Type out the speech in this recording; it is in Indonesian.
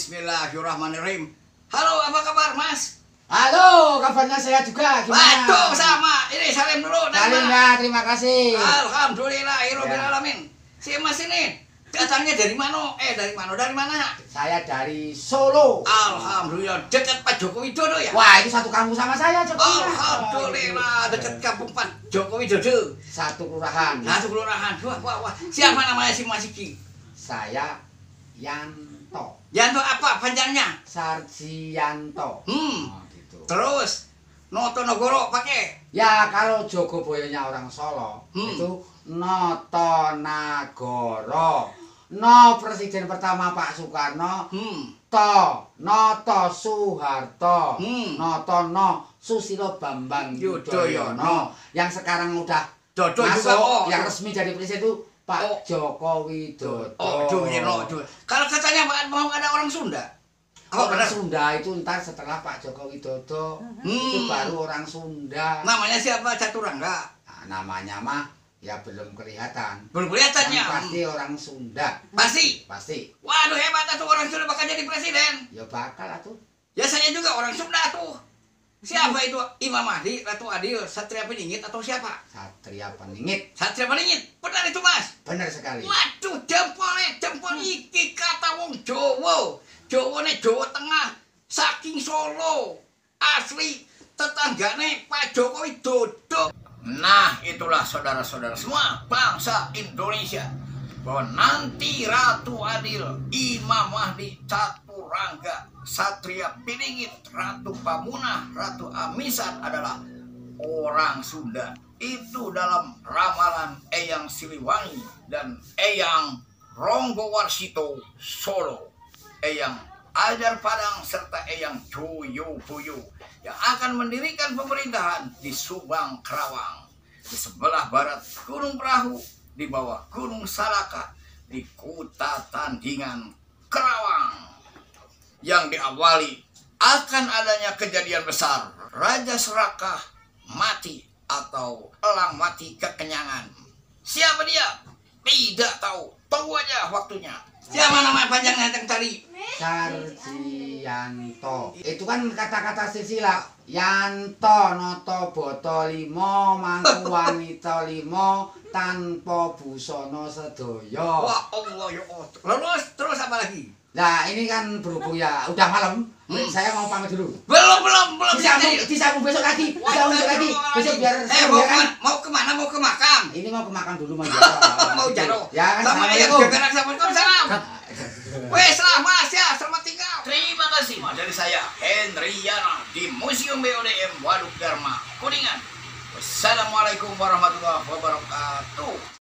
Bismillahirrahmanirrahim. Halo, apa kabar, Mas? Halo, kabarnya saya juga. Gimana? Waduh, sama. Ini salim dulu. Salim ya, terima kasih. Alhamdulillahirobbilalamin. Si Mas ini datangnya dari mana? Dari mana? Saya dari Solo. Alhamdulillah, dekat Pak Joko Widodo ya? Wah, itu satu kampung sama saya, Jokowi. Alhamdulillah, dekat kampung Pak Joko Widodo. Satu kelurahan. Satu kelurahan. Wah. Siapa namanya si Mas Iki? Saya Yanto. Yanto apa panjangnya? Sarjianto. Oh, gitu. Terus Noto Nogoro pakai? Ya, kalau Jogoboyonya orang Solo, itu Noto Nagoro. No Presiden pertama Pak Soekarno. Noto Soeharto. No Susilo Bambang Yudhoyono. Yang sekarang udah masuk, yang resmi jadi presiden itu Pak Joko Widodo. Kalau katanya mau ada orang Sunda. Orang Sunda itu ntar setelah Pak Joko Widodo itu baru orang Sunda. Namanya siapa? Caturangga. Nah, namanya mah ya belum kelihatan. Belum kelihatannya. Yang pasti orang Sunda. Pasti. Waduh, hebat tuh orang Sunda bakal jadi presiden. Ya bakal atuh. Ya saya juga orang Sunda tuh. Siapa itu? Imam Mahdi, Ratu Adil, Satria Peningit atau siapa? Satria Peningit. Satria Peningit. Benar itu, Mas? Benar sekali. Waduh, jempol iki kata wong Jawa. Jawane Jawa Tengah, saking Solo. Asli tetanggane Pak Joko Widodo. Nah, itulah saudara-saudara semua bangsa Indonesia, bahwa nanti Ratu Adil, Imam Mahdi, Caturangga, Satria Piningit, Ratu Pamunah, Ratu Amisan adalah orang Sunda. Itu dalam ramalan Eyang Siliwangi dan Eyang Ronggowarsito Solo, Eyang Ajar Padang serta Eyang Joyo yang akan mendirikan pemerintahan di Subang Kerawang, di sebelah barat Gunung Perahu, di bawah Gunung Salaka, di Kuta Tandingan Kerawang, yang diawali akan adanya kejadian besar Raja Serakah mati atau elang mati kekenyangan. Siapa dia? Tidak tahu. Tunggu aja waktunya. Siapa nama panjangnya yang tadi? Sarjianto. Itu kan kata-kata silsilah. Yanto, Noto, Boto, Limo, Mangku, Wanita, Limo, Tanpa Busono Sedoyo. Wah, Allah ya Allah. Terus apa lagi? Nah, ini kan berhubung ya udah malam. Saya mau pamit dulu. Belum. Disambung besok lagi. Besok biar mau kemana? Mau ke makam? Ini mau ke makam dulu mau jaro. Ya kan, Assalamualaikum. Salam. Wes lah Mas ya, selamat tinggal. Terima kasih Mas dari saya Hendriana di Museum BODM Waduk Dharma Kuningan. Wassalamualaikum warahmatullahi wabarakatuh.